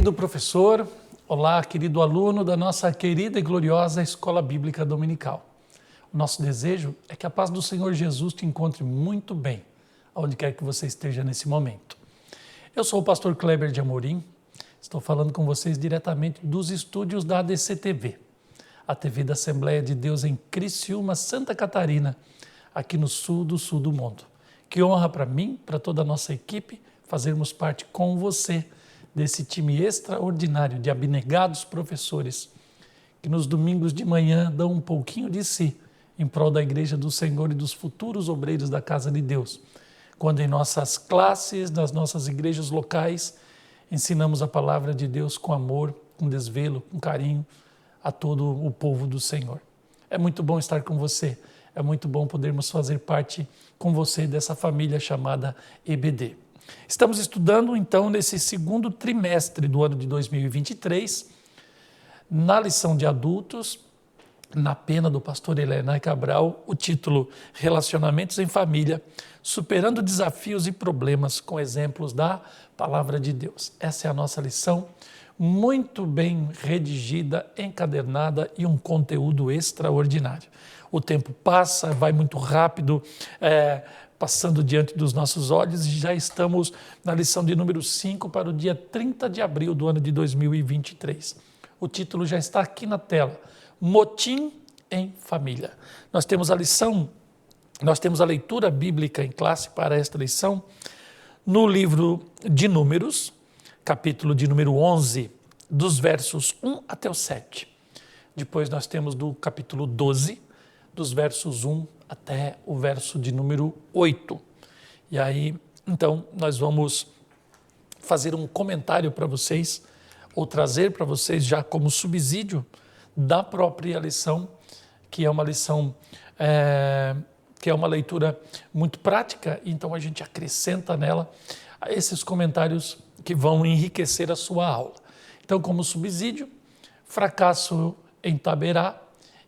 querido professor, olá, querido aluno da nossa querida e gloriosa Escola Bíblica Dominical. O nosso desejo é que a paz do Senhor Jesus te encontre muito bem, aonde quer que você esteja nesse momento. Eu sou o pastor Kleber de Amorim, estou falando com vocês diretamente dos estúdios da ADC-TV, a TV da Assembleia de Deus em Criciúma, Santa Catarina, aqui no sul do mundo. Que honra para mim, para toda a nossa equipe, fazermos parte com você desse time extraordinário de abnegados professores que nos domingos de manhã dão um pouquinho de si em prol da Igreja do Senhor e dos futuros obreiros da Casa de Deus, quando em nossas classes, nas nossas igrejas locais, ensinamos a palavra de Deus com amor, com desvelo, com carinho a todo o povo do Senhor. É muito bom estar com você, é muito bom podermos fazer parte com você dessa família chamada EBD. Estamos estudando, então, nesse segundo trimestre do ano de 2023, na lição de adultos, na pena do pastor Helena Cabral, o título Relacionamentos em Família, superando desafios e problemas com exemplos da Palavra de Deus. Essa é a nossa lição, muito bem redigida, encadernada e um conteúdo extraordinário. O tempo passa, vai muito rápido, passando diante dos nossos olhos, e já estamos na lição de número 5 para o dia 30 de abril do ano de 2023. O título já está aqui na tela, Motim em Família. Nós temos a leitura bíblica em classe para esta lição, no livro de Números, capítulo de número 11, dos versos 1 até o 7. Depois nós temos do capítulo 12, dos versos 1 até o verso de número 8. E aí, então, nós vamos fazer um comentário para vocês, ou trazer para vocês já como subsídio da própria lição, que é uma lição, que é uma leitura muito prática, então a gente acrescenta nela esses comentários que vão enriquecer a sua aula. Então, como subsídio, fracasso em Taberá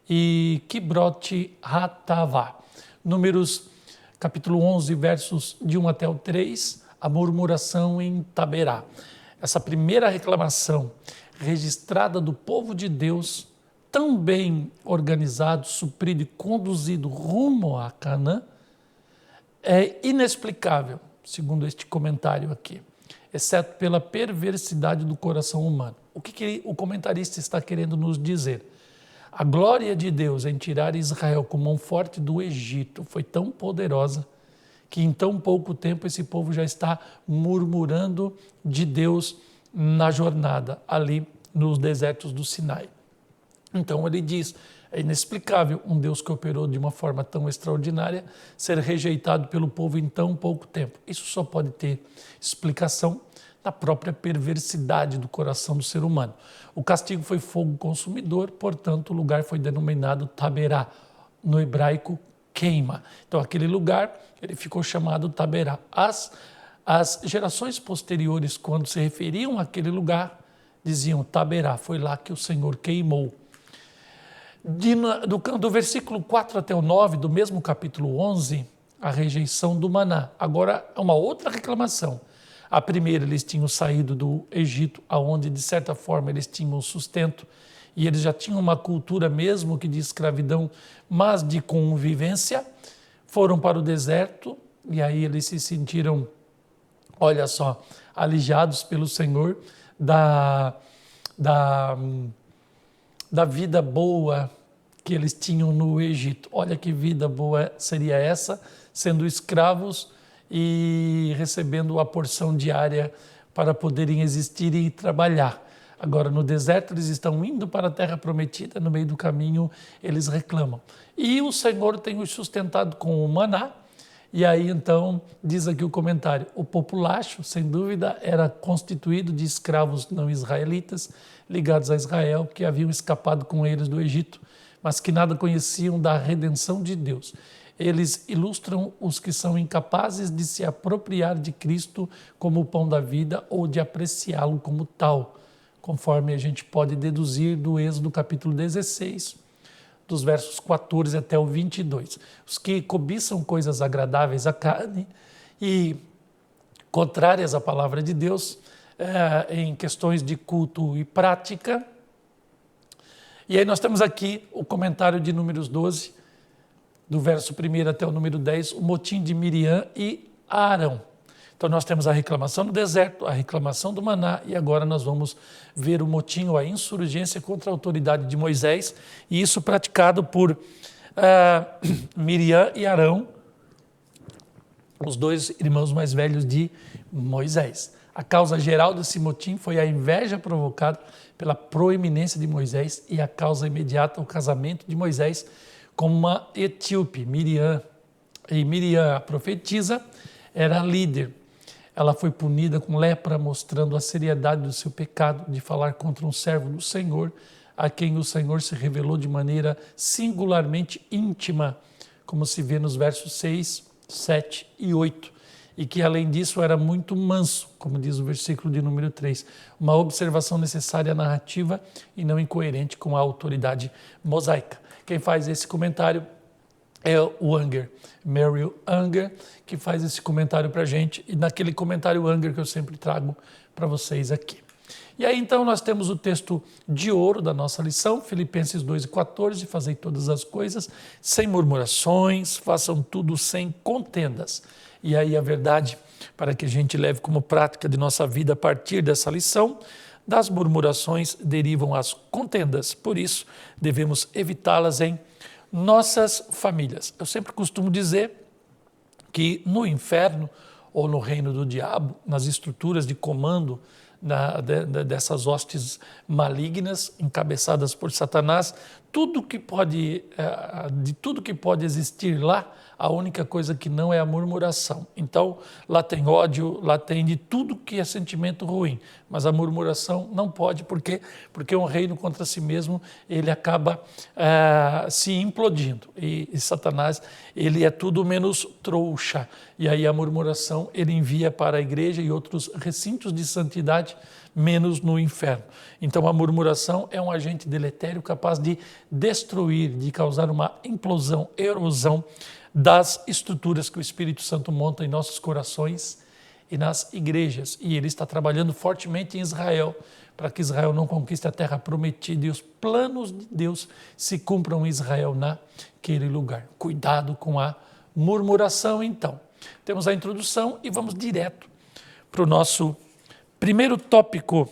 e Kibroth Hattavá. Números, capítulo 11, versos de 1 até o 3, a murmuração em Taberá. Essa primeira reclamação registrada do povo de Deus, tão bem organizado, suprido e conduzido rumo a Canaã, é inexplicável, segundo este comentário aqui, exceto pela perversidade do coração humano. O que o comentarista está querendo nos dizer? A glória de Deus em tirar Israel com mão forte do Egito foi tão poderosa que em tão pouco tempo esse povo já está murmurando de Deus na jornada ali nos desertos do Sinai. Então ele diz, é inexplicável um Deus que operou de uma forma tão extraordinária ser rejeitado pelo povo em tão pouco tempo. Isso só pode ter explicação na própria perversidade do coração do ser humano. O castigo foi fogo consumidor, portanto o lugar foi denominado Taberá, no hebraico queima. Então aquele lugar ele ficou chamado Taberá. As gerações posteriores, quando se referiam àquele lugar, diziam Taberá, foi lá que o Senhor queimou. Do versículo 4 até o 9, do mesmo capítulo 11, a rejeição do maná. Agora é uma outra reclamação. A primeira, eles tinham saído do Egito, onde de certa forma eles tinham sustento, e eles já tinham uma cultura mesmo que de escravidão, mas de convivência. Foram para o deserto, e aí eles se sentiram, olha só, alijados pelo Senhor da vida boa que eles tinham no Egito. Olha que vida boa seria essa, sendo escravos e recebendo a porção diária para poderem existir e trabalhar. Agora, no deserto, eles estão indo para a terra prometida, no meio do caminho, eles reclamam. E o Senhor tem os sustentado com o maná, e aí, então, diz aqui o comentário, o populacho, sem dúvida, era constituído de escravos não israelitas, ligados a Israel, que haviam escapado com eles do Egito, mas que nada conheciam da redenção de Deus. Eles ilustram os que são incapazes de se apropriar de Cristo como o pão da vida ou de apreciá-lo como tal, conforme a gente pode deduzir do Êxodo capítulo 16, dos versos 14 até o 22. Os que cobiçam coisas agradáveis à carne e contrárias à palavra de Deus, em questões de culto e prática. E aí nós temos aqui o comentário de Números 12, do verso 1 até o número 10, o motim de Miriam e Arão. Então nós temos a reclamação do deserto, a reclamação do maná, e agora nós vamos ver o motim ou a insurgência contra a autoridade de Moisés, e isso praticado por Miriam e Arão, os dois irmãos mais velhos de Moisés. A causa geral desse motim foi a inveja provocada pela proeminência de Moisés e a causa imediata, o casamento de Moisés com uma etíope, Miriam. E Miriam, a profetisa, era líder. Ela foi punida com lepra, mostrando a seriedade do seu pecado de falar contra um servo do Senhor, a quem o Senhor se revelou de maneira singularmente íntima, como se vê nos versos 6, 7 e 8, e que além disso era muito manso, como diz o versículo de número 3, uma observação necessária à narrativa e não incoerente com a autoridade mosaica. Quem faz esse comentário é o Unger, Merrill Unger, que faz esse comentário para a gente, e naquele comentário Unger que eu sempre trago para vocês aqui. E aí então nós temos o texto de ouro da nossa lição, Filipenses 2:14, fazei todas as coisas sem murmurações, façam tudo sem contendas. E aí a verdade, para que a gente leve como prática de nossa vida a partir dessa lição, das murmurações derivam as contendas, por isso devemos evitá-las em nossas famílias. Eu sempre costumo dizer que no inferno ou no reino do diabo, nas estruturas de comando dessas hostes malignas encabeçadas por Satanás, de tudo que pode existir lá, a única coisa que não é a murmuração. Então, lá tem ódio, lá tem de tudo que é sentimento ruim, mas a murmuração não pode, porque um reino contra si mesmo, ele acaba se implodindo. E Satanás, ele é tudo menos trouxa. E aí a murmuração, ele envia para a igreja e outros recintos de santidade, menos no inferno. Então a murmuração é um agente deletério capaz de destruir, de causar uma implosão, erosão das estruturas que o Espírito Santo monta em nossos corações e nas igrejas. E ele está trabalhando fortemente em Israel, para que Israel não conquiste a terra prometida e os planos de Deus se cumpram em Israel naquele lugar. Cuidado com a murmuração, então. Temos a introdução e vamos direto para o nosso primeiro tópico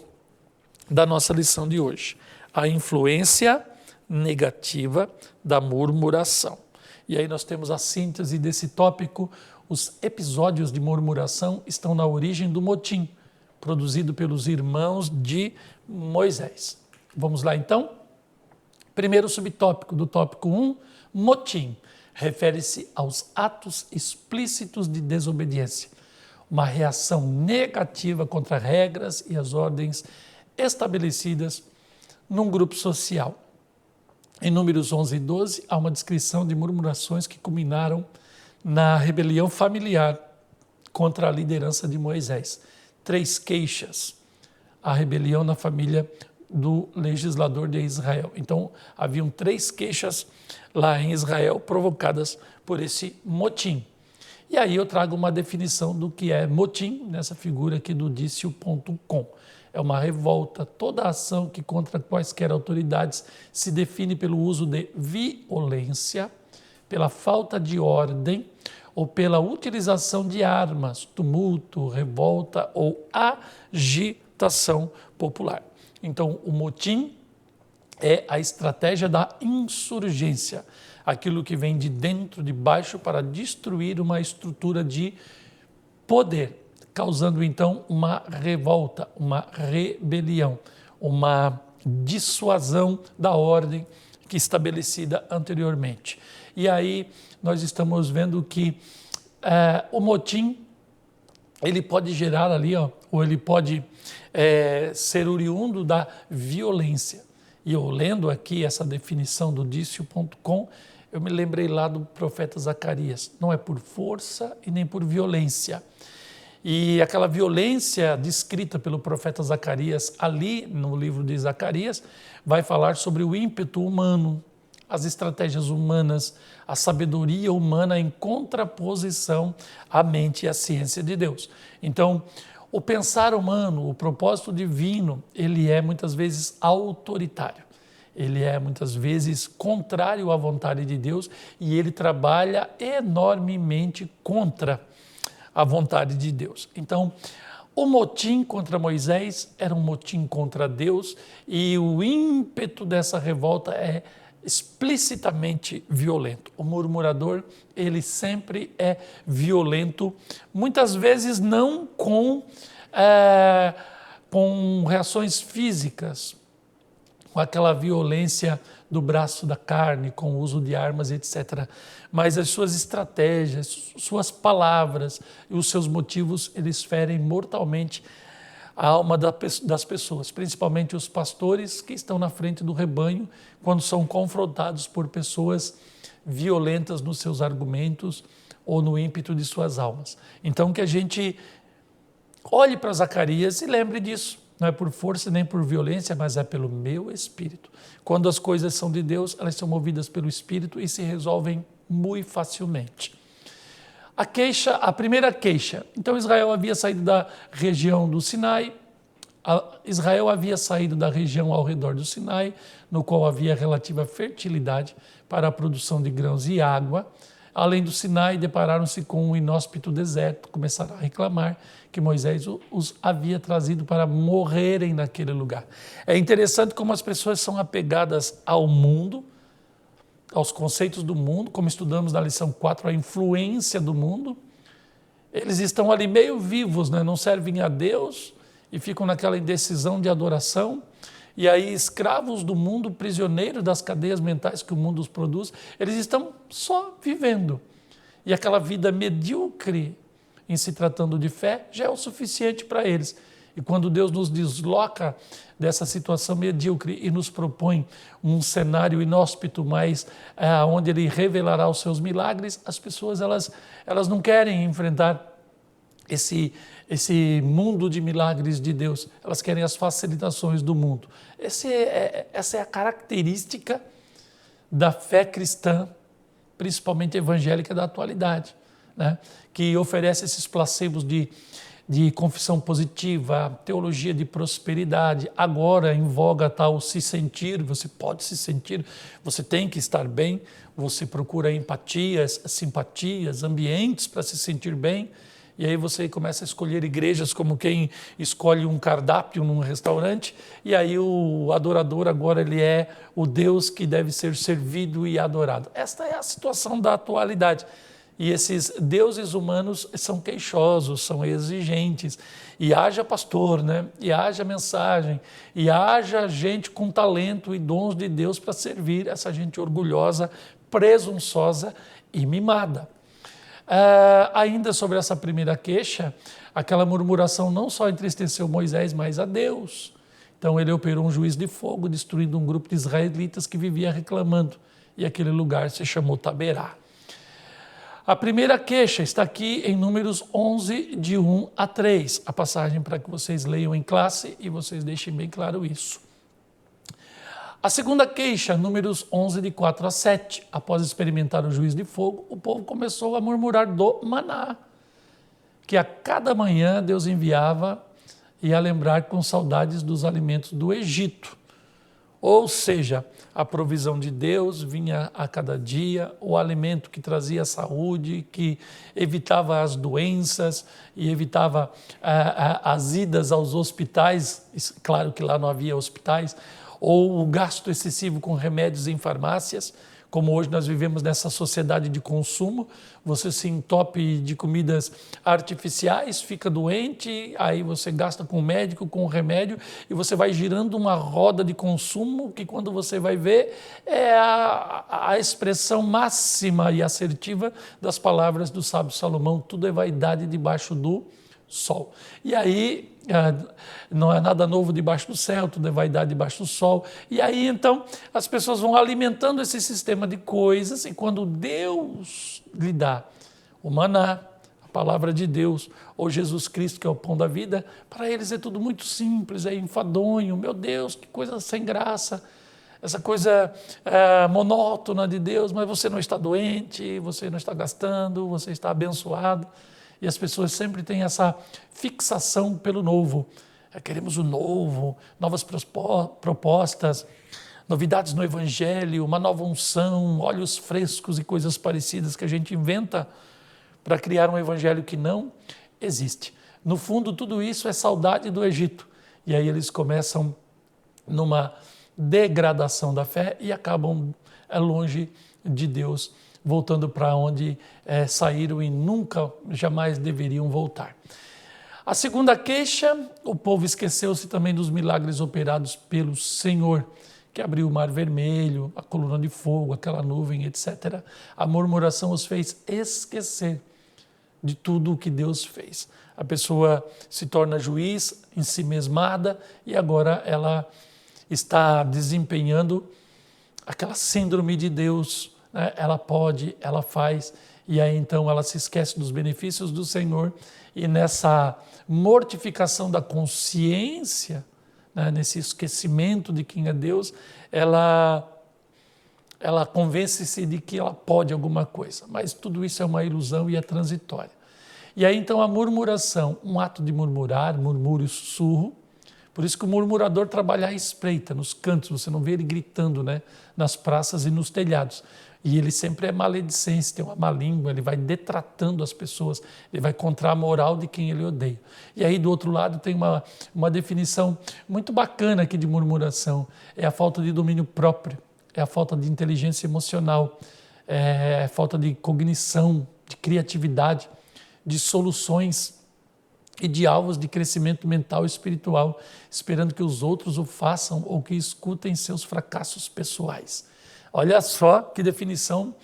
da nossa lição de hoje, a influência negativa da murmuração. E aí nós temos a síntese desse tópico. Os episódios de murmuração estão na origem do motim, produzido pelos irmãos de Moisés. Vamos lá então? Primeiro subtópico do tópico 1, motim, refere-se aos atos explícitos de desobediência, uma reação negativa contra regras e as ordens estabelecidas num grupo social. Em Números 11 e 12, há uma descrição de murmurações que culminaram na rebelião familiar contra a liderança de Moisés. 3 queixas. A rebelião na família do legislador de Israel. Então, haviam 3 queixas lá em Israel provocadas por esse motim. E aí eu trago uma definição do que é motim, nessa figura aqui do Dicio.com. É uma revolta, toda ação que contra quaisquer autoridades se define pelo uso de violência, pela falta de ordem ou pela utilização de armas, tumulto, revolta ou agitação popular. Então, o motim é a estratégia da insurgência, aquilo que vem de dentro, de baixo, para destruir uma estrutura de poder, causando então uma revolta, uma rebelião, uma dissuasão da ordem que estabelecida anteriormente. E aí nós estamos vendo que o motim, ele pode gerar ali, ou ele pode ser oriundo da violência. E eu lendo aqui essa definição do Dicio.com, eu me lembrei lá do profeta Zacarias. Não é por força e nem por violência. E aquela violência descrita pelo profeta Zacarias ali no livro de Zacarias vai falar sobre o ímpeto humano, as estratégias humanas, a sabedoria humana em contraposição à mente e à ciência de Deus. Então, o pensar humano, o propósito divino, ele é muitas vezes autoritário. Ele é muitas vezes contrário à vontade de Deus e ele trabalha enormemente contra a vontade de Deus. Então, o motim contra Moisés era um motim contra Deus e o ímpeto dessa revolta é explicitamente violento. O murmurador, ele sempre é violento, muitas vezes não com reações físicas, com aquela violência do braço da carne, com o uso de armas, etc. Mas as suas estratégias, suas palavras e os seus motivos, eles ferem mortalmente a alma das pessoas, principalmente os pastores que estão na frente do rebanho, quando são confrontados por pessoas violentas nos seus argumentos ou no ímpeto de suas almas. Então que a gente olhe para Zacarias e lembre disso. Não é por força nem por violência, mas é pelo meu Espírito. Quando as coisas são de Deus, elas são movidas pelo Espírito e se resolvem muito facilmente. A primeira queixa. Então Israel havia saído da região do Sinai, Israel havia saído da região ao redor do Sinai, no qual havia relativa fertilidade para a produção de grãos e água. Além do Sinai, depararam-se com um inóspito deserto, começaram a reclamar que Moisés os havia trazido para morrerem naquele lugar. É interessante como as pessoas são apegadas ao mundo, aos conceitos do mundo, como estudamos na lição 4, a influência do mundo. Eles estão ali meio vivos, né? Não servem a Deus e ficam naquela indecisão de adoração. E aí, escravos do mundo, prisioneiros das cadeias mentais que o mundo os produz, eles estão só vivendo. E aquela vida medíocre, em se tratando de fé, já é o suficiente para eles. E quando Deus nos desloca dessa situação medíocre e nos propõe um cenário inóspito, mas onde Ele revelará os seus milagres, as pessoas elas não querem enfrentar esse mundo de milagres de Deus, elas querem as facilitações do mundo. Essa é a característica da fé cristã, principalmente evangélica da atualidade, né? Que oferece esses placebos de confissão positiva, teologia de prosperidade. Agora em voga está o se sentir, você pode se sentir, você tem que estar bem, você procura empatias, simpatias, ambientes para se sentir bem. E aí você começa a escolher igrejas como quem escolhe um cardápio num restaurante, e aí o adorador agora ele é o Deus que deve ser servido e adorado. Esta é a situação da atualidade. E esses deuses humanos são queixosos, são exigentes. E haja pastor, né? E haja mensagem, e haja gente com talento e dons de Deus para servir essa gente orgulhosa, presunçosa e mimada. Ainda sobre essa primeira queixa, aquela murmuração não só entristeceu Moisés, mas a Deus. Então ele operou um juízo de fogo, destruindo um grupo de israelitas que vivia reclamando. E aquele lugar se chamou Taberá. A primeira queixa está aqui em Números 11, de 1 a 3. A passagem para que vocês leiam em classe e vocês deixem bem claro isso. A segunda queixa, Números 11, de 4 a 7. Após experimentar o juízo de fogo, o povo começou a murmurar do maná, que a cada manhã Deus enviava e a lembrar com saudades dos alimentos do Egito. Ou seja, a provisão de Deus vinha a cada dia, o alimento que trazia saúde, que evitava as doenças e evitava as idas aos hospitais. Claro que lá não havia hospitais, ou o gasto excessivo com remédios em farmácias, como hoje nós vivemos nessa sociedade de consumo, você se entope de comidas artificiais, fica doente, aí você gasta com o médico, com o remédio, e você vai girando uma roda de consumo que quando você vai ver é a expressão máxima e assertiva das palavras do sábio Salomão: tudo é vaidade debaixo do sol. E aí, não é nada novo debaixo do céu, tudo é vaidade debaixo do sol. E aí, então, as pessoas vão alimentando esse sistema de coisas, e quando Deus lhe dá o maná, a palavra de Deus, ou Jesus Cristo, que é o pão da vida, para eles é tudo muito simples, é enfadonho. Meu Deus, que coisa sem graça, essa coisa monótona de Deus, mas você não está doente, você não está gastando, você está abençoado. E as pessoas sempre têm essa fixação pelo novo. Queremos o novo, novas propostas, novidades no Evangelho, uma nova unção, óleos frescos e coisas parecidas que a gente inventa para criar um Evangelho que não existe. No fundo, tudo isso é saudade do Egito. E aí eles começam numa degradação da fé e acabam longe de Deus, voltando para onde saíram e nunca, jamais deveriam voltar. A segunda queixa, o povo esqueceu-se também dos milagres operados pelo Senhor, que abriu o mar vermelho, a coluna de fogo, aquela nuvem, etc. A murmuração os fez esquecer de tudo o que Deus fez. A pessoa se torna juiz, em si mesmada, e agora ela está desempenhando aquela síndrome de Deus, né? Ela pode, ela faz, e aí então ela se esquece dos benefícios do Senhor, e nessa mortificação da consciência, né? Nesse esquecimento de quem é Deus, ela convence-se de que ela pode alguma coisa, mas tudo isso é uma ilusão e é transitória. E aí então a murmuração, um ato de murmurar, murmúrio, sussurro. Por isso que o murmurador trabalha à espreita, nos cantos, você não vê ele gritando, né, nas praças e nos telhados. E ele sempre é maledicente, tem uma má língua, ele vai detratando as pessoas, ele vai contra a moral de quem ele odeia. E aí do outro lado tem uma definição muito bacana aqui de murmuração, é a falta de domínio próprio, é a falta de inteligência emocional, é a falta de cognição, de criatividade, de soluções e de alvos de crescimento mental e espiritual, esperando que os outros o façam ou que escutem seus fracassos pessoais. Olha só que definição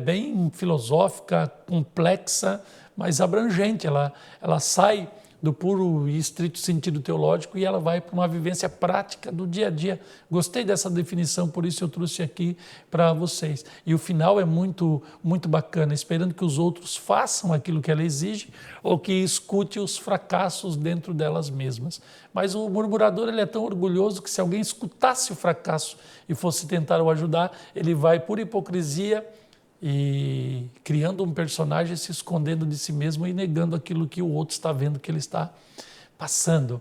bem filosófica, complexa, mas abrangente. Ela sai do puro e estrito sentido teológico e ela vai para uma vivência prática do dia a dia. Gostei dessa definição, por isso eu trouxe aqui para vocês. E o final é muito, muito bacana, esperando que os outros façam aquilo que ela exige ou que escute os fracassos dentro delas mesmas. Mas o murmurador ele é tão orgulhoso que se alguém escutasse o fracasso e fosse tentar o ajudar, ele vai por hipocrisia e criando um personagem, se escondendo de si mesmo e negando aquilo que o outro está vendo que ele está passando.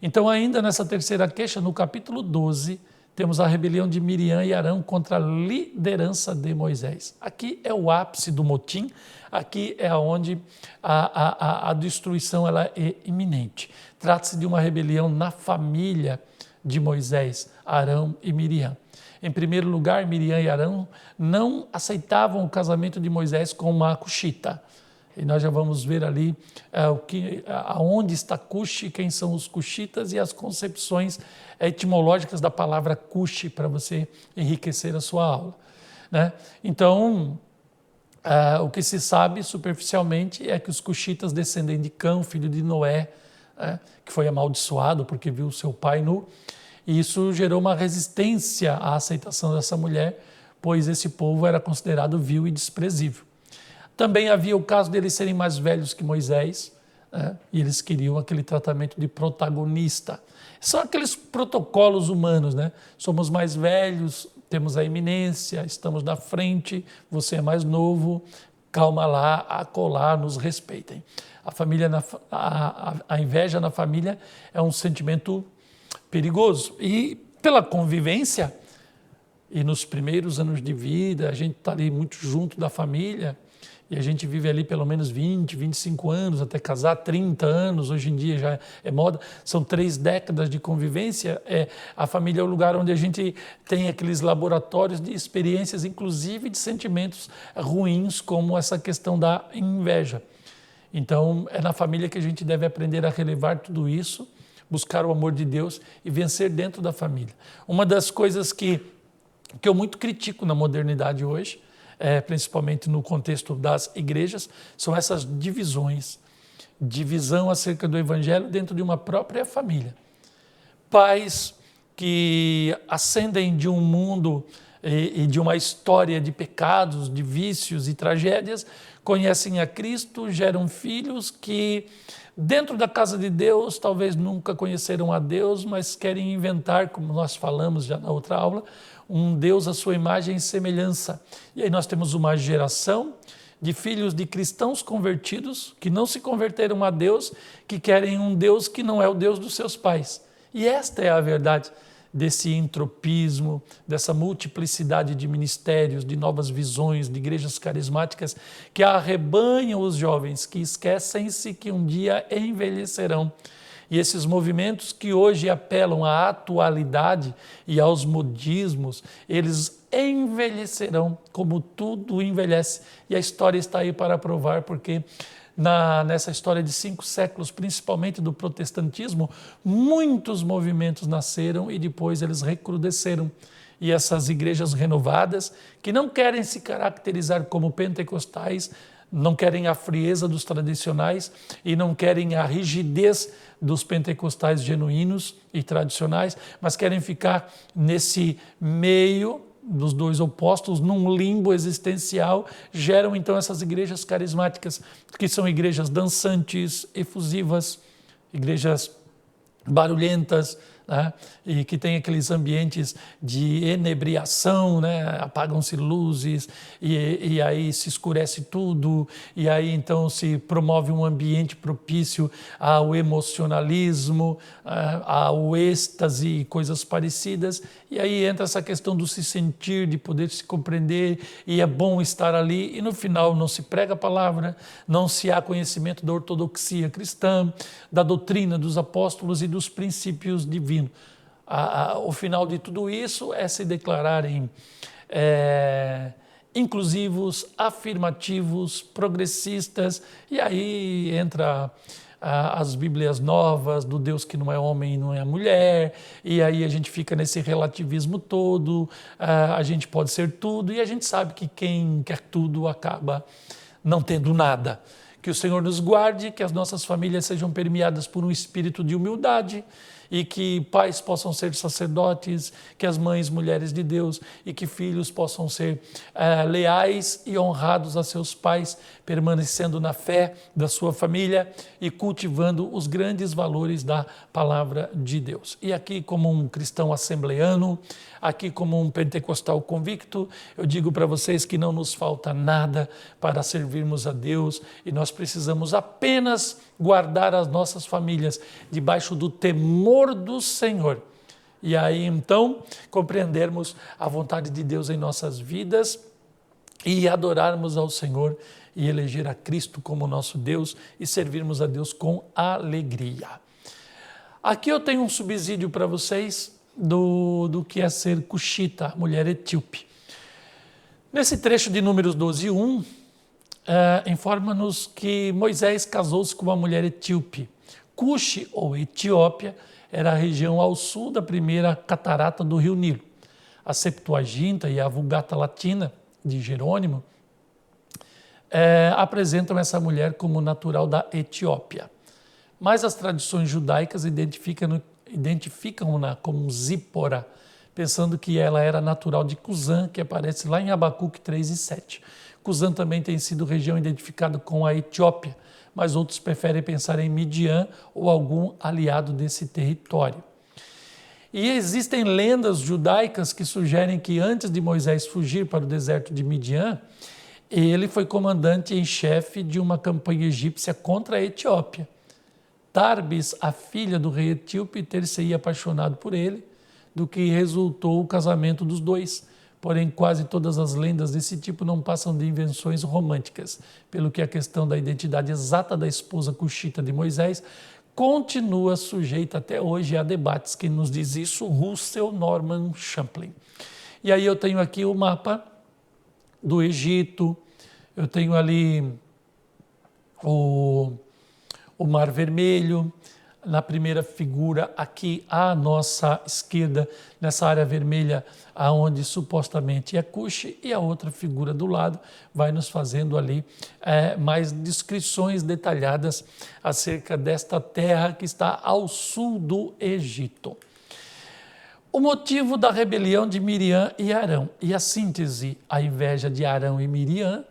Então, ainda nessa terceira queixa, no capítulo 12, temos a rebelião de Miriam e Arão contra a liderança de Moisés. Aqui é o ápice do motim, aqui é onde a destruição ela é iminente. Trata-se de uma rebelião na família de Moisés, Arão e Miriam. Em primeiro lugar, Miriam e Arão não aceitavam o casamento de Moisés com uma cuxita. E nós já vamos ver ali aonde está Cuxi, quem são os cuxitas e as concepções etimológicas da palavra Cuxi para você enriquecer a sua aula, né? Então, o que se sabe superficialmente é que os cuxitas descendem de Cão, filho de Noé, que foi amaldiçoado porque viu seu pai nu. E isso gerou uma resistência à aceitação dessa mulher, pois esse povo era considerado vil e desprezível. Também havia o caso deles serem mais velhos que Moisés, né? E eles queriam aquele tratamento de protagonista. São aqueles protocolos humanos, né? Somos mais velhos, temos a eminência, estamos na frente, você é mais novo, calma lá, acolá, nos respeitem. A inveja na família é um sentimento perigoso. E pela convivência, e nos primeiros anos de vida, a gente está ali muito junto da família, e a gente vive ali pelo menos 20, 25 anos, até casar 30 anos, hoje em dia já é moda, são 3 décadas de convivência. A família é o lugar onde a gente tem aqueles laboratórios de experiências, inclusive de sentimentos ruins, como essa questão da inveja. Então, é na família que a gente deve aprender a relevar tudo isso, buscar o amor de Deus e vencer dentro da família. Uma das coisas que eu muito critico na modernidade hoje, principalmente no contexto das igrejas, são essas divisões, divisão acerca do evangelho dentro de uma própria família. Pais que ascendem de um mundo e de uma história de pecados, de vícios e tragédias, conhecem a Cristo, geram filhos que dentro da casa de Deus, talvez nunca conheceram a Deus, mas querem inventar, como nós falamos já na outra aula, um Deus à sua imagem e semelhança. E aí nós temos uma geração de filhos de cristãos convertidos, que não se converteram a Deus, que querem um Deus que não é o Deus dos seus pais. E esta é a verdade desse entropismo, dessa multiplicidade de ministérios, de novas visões, de igrejas carismáticas que arrebanham os jovens, que esquecem-se que um dia envelhecerão. E esses movimentos que hoje apelam à atualidade e aos modismos, eles envelhecerão como tudo envelhece. E a história está aí para provar, porque nessa história de 5 séculos, principalmente do protestantismo, muitos movimentos nasceram e depois eles recrudesceram. E essas igrejas renovadas, que não querem se caracterizar como pentecostais, não querem a frieza dos tradicionais e não querem a rigidez dos pentecostais genuínos e tradicionais, mas querem ficar nesse meio dos dois opostos, num limbo existencial, geram então essas igrejas carismáticas, que são igrejas dançantes, efusivas, igrejas barulhentas, né? E que tem aqueles ambientes de enebriação, né? Apagam-se luzes e aí se escurece tudo, e aí então se promove um ambiente propício ao emocionalismo, ao êxtase e coisas parecidas, e aí entra essa questão do se sentir, de poder se compreender, e é bom estar ali, e no final não se prega a palavra, não se há conhecimento da ortodoxia cristã, da doutrina dos apóstolos e dos princípios divinos. O final de tudo isso é se declararem inclusivos, afirmativos, progressistas, e aí entra as Bíblias novas do Deus que não é homem e não é mulher, e aí a gente fica nesse relativismo todo, a gente pode ser tudo, e a gente sabe que quem quer tudo acaba não tendo nada. Que o Senhor nos guarde, que as nossas famílias sejam permeadas por um espírito de humildade, e que pais possam ser sacerdotes, que as mães mulheres de Deus, e que filhos possam ser leais e honrados a seus pais, permanecendo na fé da sua família e cultivando os grandes valores da palavra de Deus. E aqui, como um cristão assembleano, aqui como um pentecostal convicto, eu digo para vocês que não nos falta nada para servirmos a Deus, e nós precisamos apenas guardar as nossas famílias debaixo do temor do Senhor. E aí então compreendermos a vontade de Deus em nossas vidas e adorarmos ao Senhor e eleger a Cristo como nosso Deus e servirmos a Deus com alegria. Aqui eu tenho um subsídio para vocês do que é ser cuxita, mulher etíope. Nesse trecho de Números 12, 1, informa-nos que Moisés casou-se com uma mulher etíope. Cuxi, ou Etiópia, era a região ao sul da primeira catarata do rio Nilo. A Septuaginta e a Vulgata Latina de Jerônimo apresentam essa mulher como natural da Etiópia. Mas as tradições judaicas identificam-na como Zípora, pensando que ela era natural de Cusã, que aparece lá em Abacuque 3 e 7. Cusã também tem sido região identificada com a Etiópia, mas outros preferem pensar em Midian ou algum aliado desse território. E existem lendas judaicas que sugerem que antes de Moisés fugir para o deserto de Midian, ele foi comandante em chefe de uma campanha egípcia contra a Etiópia. Tarbis, a filha do rei etíope, ter-se-ia apaixonado por ele, do que resultou o casamento dos dois. Porém, quase todas as lendas desse tipo não passam de invenções românticas, pelo que a questão da identidade exata da esposa cuxita de Moisés continua sujeita até hoje a debates. Quem nos diz isso? Russell Norman Champlin. E aí eu tenho aqui o mapa do Egito, eu tenho ali o Mar Vermelho. Na primeira figura, aqui à nossa esquerda, nessa área vermelha, aonde supostamente é Cuxi, e a outra figura do lado vai nos fazendo ali mais descrições detalhadas acerca desta terra que está ao sul do Egito. O motivo da rebelião de Miriam e Arão, e a síntese, a inveja de Arão e Miriam,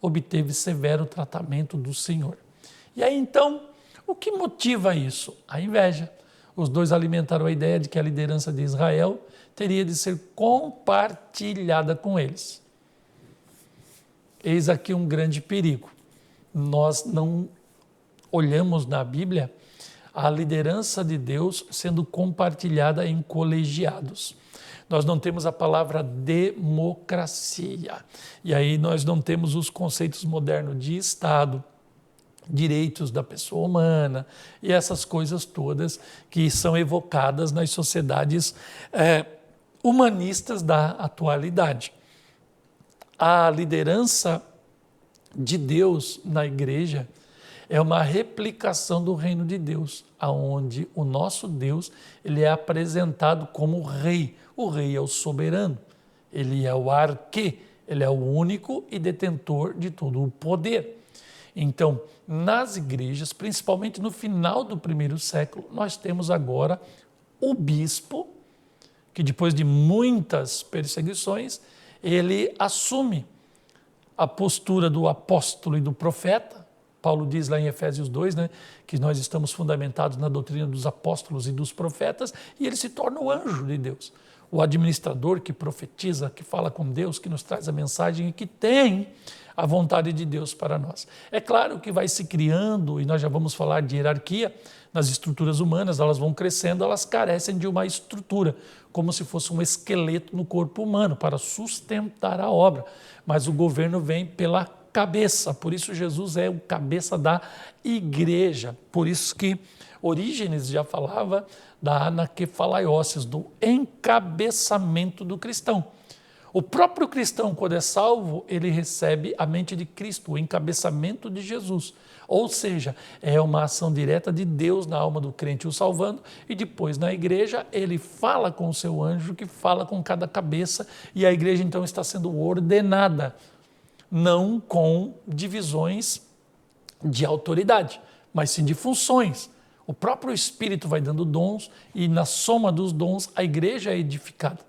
obteve severo tratamento do Senhor. E aí então, o que motiva isso? A inveja. Os dois alimentaram a ideia de que a liderança de Israel teria de ser compartilhada com eles. Eis aqui um grande perigo. Nós não olhamos na Bíblia a liderança de Deus sendo compartilhada em colegiados. Nós não temos a palavra democracia. E aí nós não temos os conceitos modernos de Estado, direitos da pessoa humana e essas coisas todas que são evocadas nas sociedades humanistas da atualidade. A liderança de Deus na igreja é uma replicação do reino de Deus, aonde o nosso Deus ele é apresentado como rei. O rei é o soberano, ele é o arquê, ele é o único e detentor de todo o poder. Então, nas igrejas, principalmente no final do primeiro século, nós temos agora o bispo, que depois de muitas perseguições, ele assume a postura do apóstolo e do profeta. Paulo diz lá em Efésios 2, que nós estamos fundamentados na doutrina dos apóstolos e dos profetas, e ele se torna o anjo de Deus, o administrador que profetiza, que fala com Deus, que nos traz a mensagem e que tem a vontade de Deus para nós. É claro que vai se criando, e nós já vamos falar de hierarquia, nas estruturas humanas, elas vão crescendo, elas carecem de uma estrutura, como se fosse um esqueleto no corpo humano, para sustentar a obra. Mas o governo vem pela cabeça, por isso Jesus é o cabeça da igreja. Por isso que Orígenes já falava da anaquefalaioses, do encabeçamento do cristão. O próprio cristão, quando é salvo, ele recebe a mente de Cristo, o encabeçamento de Jesus. Ou seja, é uma ação direta de Deus na alma do crente o salvando, e depois na igreja ele fala com o seu anjo que fala com cada cabeça, e a igreja então está sendo ordenada, não com divisões de autoridade, mas sim de funções. O próprio Espírito vai dando dons e na soma dos dons a igreja é edificada.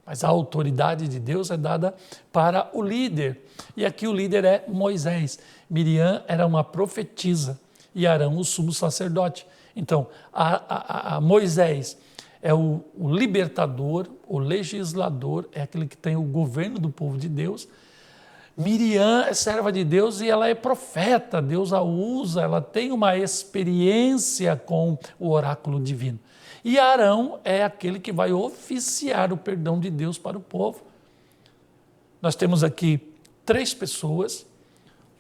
Mas a autoridade de Deus é dada para o líder. E aqui o líder é Moisés. Miriam era uma profetisa e Arão o sumo sacerdote. Então, a Moisés é o libertador, o legislador, é aquele que tem o governo do povo de Deus. Miriam é serva de Deus e ela é profeta, Deus a usa, ela tem uma experiência com o oráculo divino. E Arão é aquele que vai oficiar o perdão de Deus para o povo. Nós temos aqui 3 pessoas,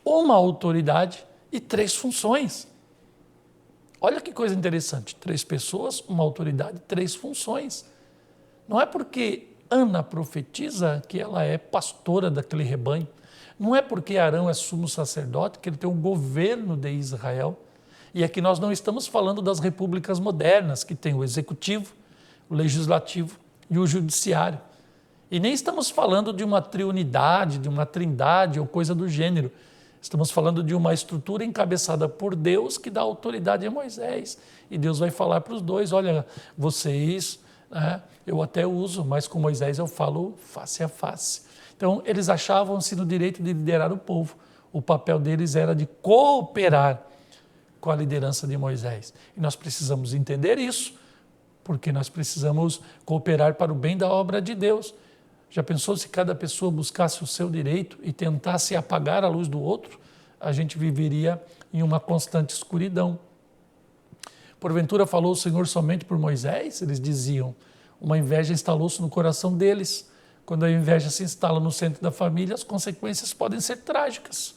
uma autoridade e 3 funções. Olha que coisa interessante, 3 pessoas, uma autoridade, 3 funções. Não é porque Ana profetiza que ela é pastora daquele rebanho. Não é porque Arão é sumo sacerdote que ele tem o governo de Israel. E aqui nós não estamos falando das repúblicas modernas, que tem o executivo, o legislativo e o judiciário. E nem estamos falando de uma triunidade, de uma trindade ou coisa do gênero. Estamos falando de uma estrutura encabeçada por Deus que dá autoridade a Moisés. E Deus vai falar para os dois, olha, vocês, eu até uso, mas com Moisés eu falo face a face. Então, eles achavam-se no direito de liderar o povo. O papel deles era de cooperar com a liderança de Moisés. E nós precisamos entender isso, porque nós precisamos cooperar para o bem da obra de Deus. Já pensou se cada pessoa buscasse o seu direito e tentasse apagar a luz do outro? A gente viveria em uma constante escuridão. Porventura falou o Senhor somente por Moisés? Eles diziam. Uma inveja instalou-se no coração deles. Quando a inveja se instala no centro da família, as consequências podem ser trágicas.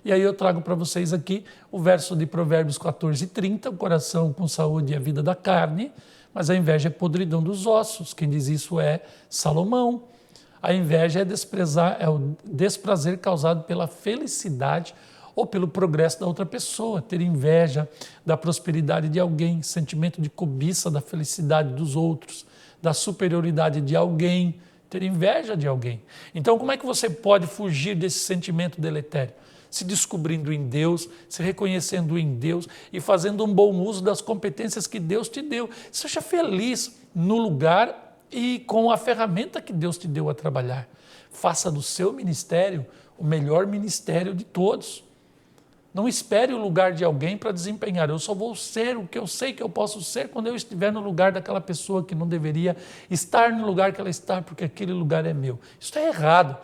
E aí eu trago para vocês aqui o verso de Provérbios 14:30, o coração com saúde e a vida da carne, mas a inveja é podridão dos ossos. Quem diz isso é Salomão. A inveja é o desprazer causado pela felicidade ou pelo progresso da outra pessoa. Ter inveja da prosperidade de alguém, sentimento de cobiça da felicidade dos outros, da superioridade de alguém, ter inveja de alguém. Então, como é que você pode fugir desse sentimento deletério? Se descobrindo em Deus, se reconhecendo em Deus e fazendo um bom uso das competências que Deus te deu. Seja feliz no lugar e com a ferramenta que Deus te deu a trabalhar. Faça do seu ministério o melhor ministério de todos. Não espere o lugar de alguém para desempenhar. Eu só vou ser o que eu sei que eu posso ser quando eu estiver no lugar daquela pessoa que não deveria estar no lugar que ela está, porque aquele lugar é meu. Isso é errado.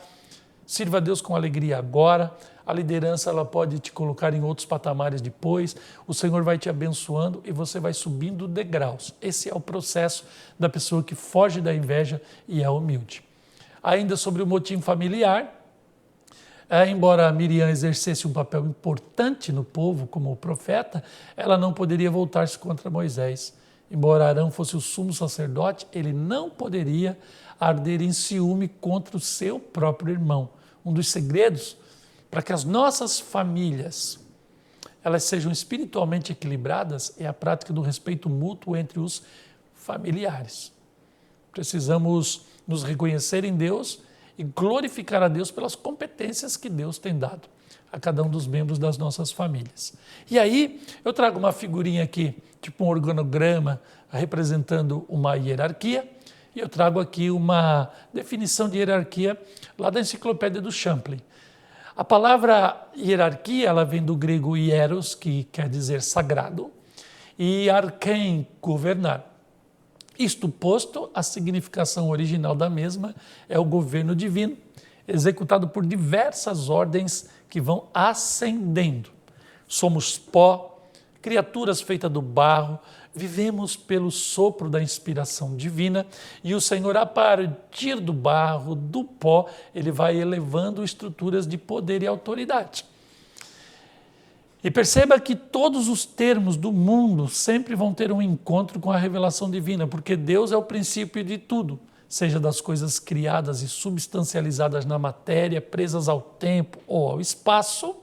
Sirva a Deus com alegria agora. A liderança ela pode te colocar em outros patamares depois. O Senhor vai te abençoando e você vai subindo degraus. Esse é o processo da pessoa que foge da inveja e é humilde. Ainda sobre o motim familiar, embora Miriam exercesse um papel importante no povo como profeta, ela não poderia voltar-se contra Moisés. Embora Arão fosse o sumo sacerdote, ele não poderia arder em ciúme contra o seu próprio irmão. Um dos segredos para que as nossas famílias elas sejam espiritualmente equilibradas é a prática do respeito mútuo entre os familiares. Precisamos nos reconhecer em Deus e glorificar a Deus pelas competências que Deus tem dado a cada um dos membros das nossas famílias. E aí eu trago uma figurinha aqui, tipo um organograma representando uma hierarquia, e eu trago aqui uma definição de hierarquia lá da enciclopédia do Champlin. A palavra hierarquia, ela vem do grego hieros, que quer dizer sagrado, e arquém, governar. Isto posto, a significação original da mesma é o governo divino, executado por diversas ordens que vão ascendendo. Somos pó, criaturas feitas do barro, vivemos pelo sopro da inspiração divina e o Senhor, a partir do barro, do pó, ele vai elevando estruturas de poder e autoridade. E perceba que todos os termos do mundo sempre vão ter um encontro com a revelação divina, porque Deus é o princípio de tudo, seja das coisas criadas e substancializadas na matéria, presas ao tempo ou ao espaço,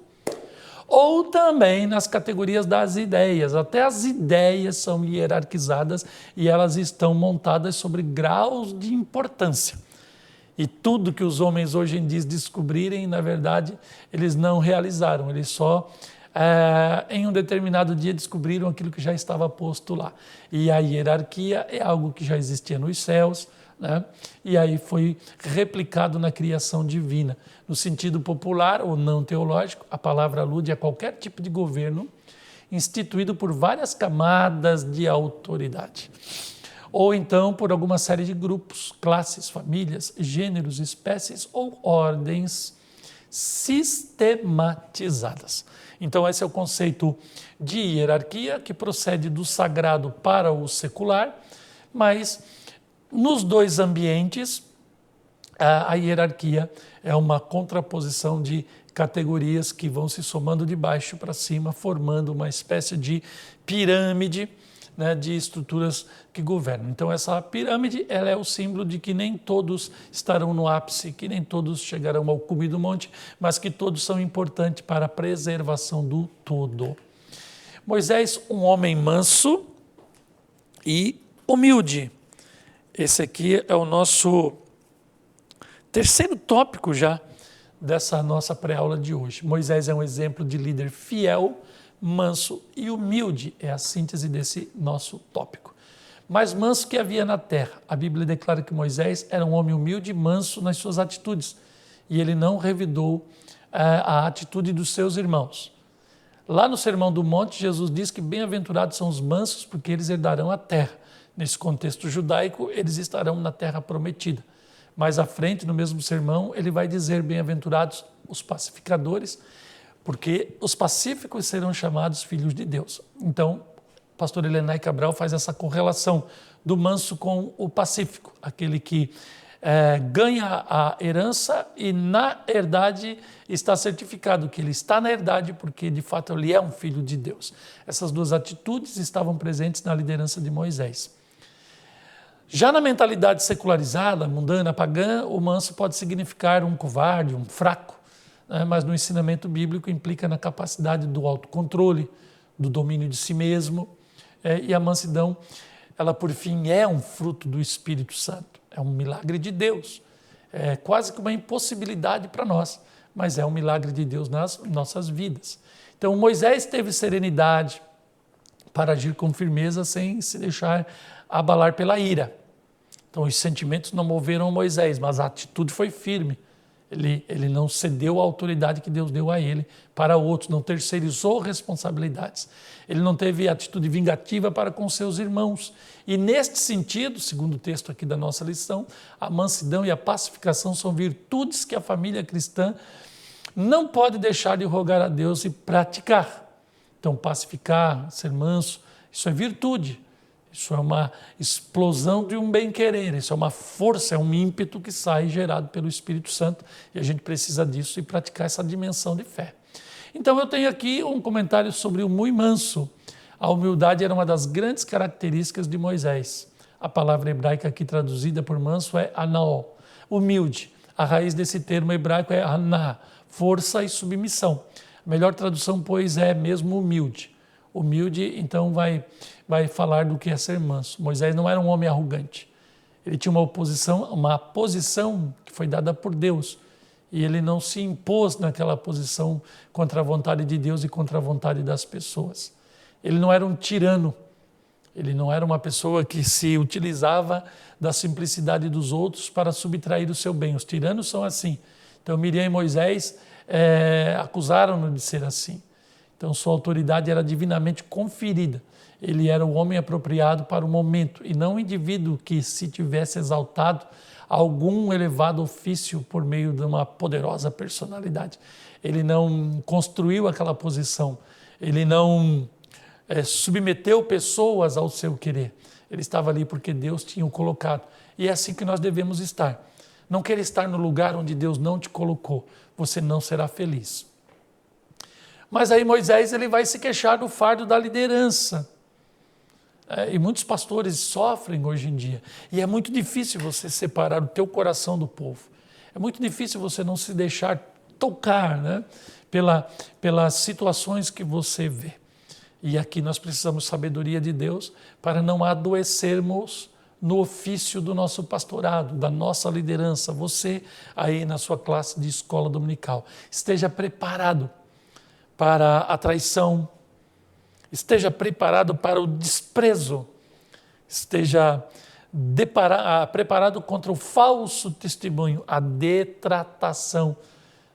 ou também nas categorias das ideias. Até as ideias são hierarquizadas e elas estão montadas sobre graus de importância. E tudo que os homens hoje em dia descobrirem, na verdade, eles não realizaram, eles só em um determinado dia descobriram aquilo que já estava posto lá. E a hierarquia é algo que já existia nos céus, né? E aí foi replicado na criação divina. No sentido popular ou não teológico, a palavra alude a qualquer tipo de governo instituído por várias camadas de autoridade. Ou então por alguma série de grupos, classes, famílias, gêneros, espécies ou ordens sistematizadas. Então esse é o conceito de hierarquia que procede do sagrado para o secular, mas nos dois ambientes a hierarquia é uma contraposição de categorias que vão se somando de baixo para cima, formando uma espécie de pirâmide, né, de estruturas que governam. Então essa pirâmide ela é o símbolo de que nem todos estarão no ápice, que nem todos chegarão ao cume do monte, mas que todos são importantes para a preservação do todo. Moisés, um homem manso e humilde. Esse aqui é o nosso terceiro tópico já dessa nossa pré-aula de hoje. Moisés é um exemplo de líder fiel, manso e humilde, é a síntese desse nosso tópico. Mais manso que havia na terra. A Bíblia declara que Moisés era um homem humilde e manso nas suas atitudes, e ele não revidou a atitude dos seus irmãos. Lá no Sermão do Monte, Jesus diz que bem-aventurados são os mansos, porque eles herdarão a terra. Nesse contexto judaico, eles estarão na terra prometida. Mais à frente, no mesmo sermão, ele vai dizer bem-aventurados os pacificadores, porque os pacíficos serão chamados filhos de Deus. Então, o pastor Helenay Cabral faz essa correlação do manso com o pacífico, aquele que ganha a herança e na herdade está certificado que ele está na herdade porque de fato ele é um filho de Deus. Essas duas atitudes estavam presentes na liderança de Moisés. Já na mentalidade secularizada, mundana, pagã, o manso pode significar um covarde, um fraco, né? Mas no ensinamento bíblico implica na capacidade do autocontrole, do domínio de si mesmo, e a mansidão, ela por fim é um fruto do Espírito Santo, é um milagre de Deus, é quase que uma impossibilidade para nós, mas é um milagre de Deus nas nossas vidas. Então Moisés teve serenidade para agir com firmeza sem se deixar abalar pela ira. Então os sentimentos não moveram Moisés, mas a atitude foi firme. Ele não cedeu a autoridade que Deus deu a ele para outros, não terceirizou responsabilidades. Ele não teve atitude vingativa para com seus irmãos. E neste sentido, segundo o texto aqui da nossa lição, a mansidão e a pacificação são virtudes que a família cristã não pode deixar de rogar a Deus e praticar. Então, pacificar, ser manso, isso é virtude. Isso é uma explosão de um bem-querer, isso é uma força, é um ímpeto que sai gerado pelo Espírito Santo e a gente precisa disso e praticar essa dimensão de fé. Então eu tenho aqui um comentário sobre o muito manso. A humildade era uma das grandes características de Moisés. A palavra hebraica aqui traduzida por manso é anao, humilde. A raiz desse termo hebraico é aná, força e submissão. A melhor tradução, pois, é mesmo humilde. Humilde, então, vai falar do que é ser manso. Moisés não era um homem arrogante. Ele tinha uma posição que foi dada por Deus. E ele não se impôs naquela posição contra a vontade de Deus e contra a vontade das pessoas. Ele não era um tirano. Ele não era uma pessoa que se utilizava da simplicidade dos outros para subtrair o seu bem. Os tiranos são assim. Então, Miriam e Moisés acusaram-no de ser assim. Então, sua autoridade era divinamente conferida. Ele era o homem apropriado para o momento e não o indivíduo que, se tivesse exaltado algum elevado ofício por meio de uma poderosa personalidade. Ele não construiu aquela posição, ele não submeteu pessoas ao seu querer. Ele estava ali porque Deus tinha o colocado. E é assim que nós devemos estar. Não queira estar no lugar onde Deus não te colocou. Você não será feliz. Mas aí Moisés ele vai se queixar do fardo da liderança. E muitos pastores sofrem hoje em dia. E é muito difícil você separar o teu coração do povo. É muito difícil você não se deixar tocar, né, pelas situações que você vê. E aqui nós precisamos de sabedoria de Deus para não adoecermos no ofício do nosso pastorado, da nossa liderança. Você aí na sua classe de escola dominical, esteja preparado para a traição, esteja preparado para o desprezo, esteja preparado contra o falso testemunho, a detratação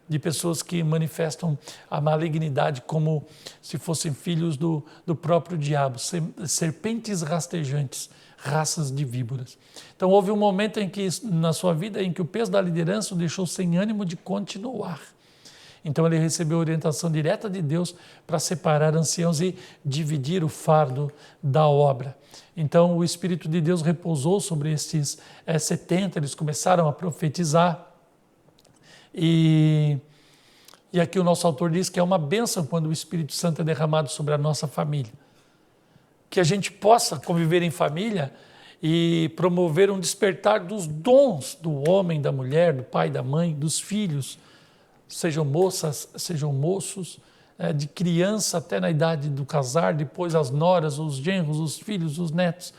de pessoas que manifestam a malignidade como se fossem filhos do próprio diabo, serpentes rastejantes, raças de víboras. Então houve um momento na sua vida em que o peso da liderança o deixou sem ânimo de continuar. Então ele recebeu orientação direta de Deus para separar anciãos e dividir o fardo da obra. Então o Espírito de Deus repousou sobre estes 70, eles começaram a profetizar. E aqui o nosso autor diz que é uma bênção quando o Espírito Santo é derramado sobre a nossa família. Que a gente possa conviver em família e promover um despertar dos dons do homem, da mulher, do pai, da mãe, dos filhos, sejam moças, sejam moços, de criança até na idade do casar, depois as noras, os genros, os filhos, os netos,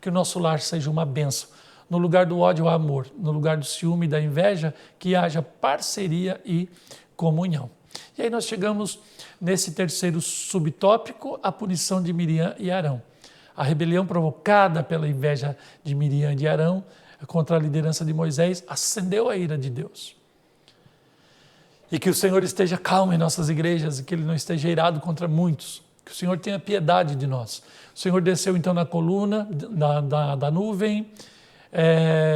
que o nosso lar seja uma bênção. No lugar do ódio, o amor, no lugar do ciúme e da inveja, que haja parceria e comunhão. E aí nós chegamos nesse terceiro subtópico, a punição de Miriam e Arão. A rebelião provocada pela inveja de Miriam e de Arão contra a liderança de Moisés acendeu a ira de Deus. E que o Senhor esteja calmo em nossas igrejas e que Ele não esteja irado contra muitos. Que o Senhor tenha piedade de nós. O Senhor desceu então na coluna da nuvem,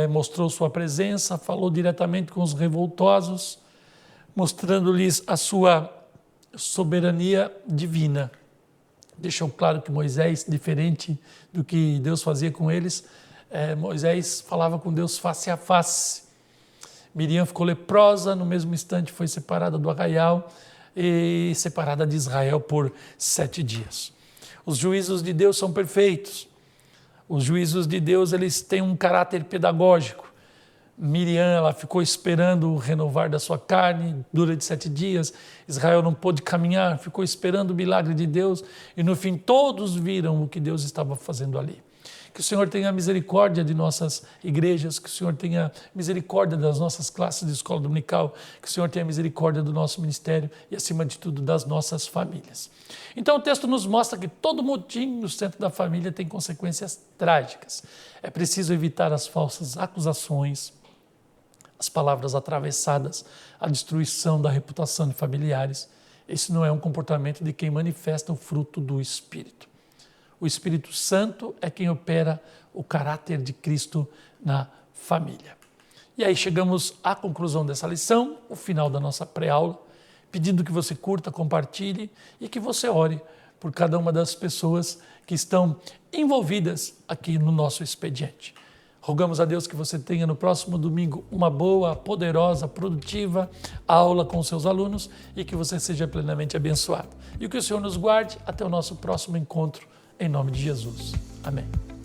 mostrou sua presença, falou diretamente com os revoltosos, mostrando-lhes a sua soberania divina. Deixou claro que Moisés, diferente do que Deus fazia com eles, Moisés falava com Deus face a face. Miriam ficou leprosa, no mesmo instante foi separada do arraial e separada de Israel por 7 dias. Os juízos de Deus são perfeitos. Os juízos de Deus, eles têm um caráter pedagógico. Miriam, ela ficou esperando o renovar da sua carne durante 7 dias. Israel não pôde caminhar, ficou esperando o milagre de Deus e no fim todos viram o que Deus estava fazendo ali. Que o Senhor tenha misericórdia de nossas igrejas, que o Senhor tenha misericórdia das nossas classes de escola dominical, que o Senhor tenha misericórdia do nosso ministério e, acima de tudo, das nossas famílias. Então o texto nos mostra que todo motim no centro da família tem consequências trágicas. É preciso evitar as falsas acusações, as palavras atravessadas, a destruição da reputação de familiares. Esse não é um comportamento de quem manifesta o fruto do Espírito. O Espírito Santo é quem opera o caráter de Cristo na família. E aí chegamos à conclusão dessa lição, o final da nossa pré-aula, pedindo que você curta, compartilhe e que você ore por cada uma das pessoas que estão envolvidas aqui no nosso expediente. Rogamos a Deus que você tenha no próximo domingo uma boa, poderosa, produtiva aula com seus alunos e que você seja plenamente abençoado. E que o Senhor nos guarde até o nosso próximo encontro, em nome de Jesus. Amém.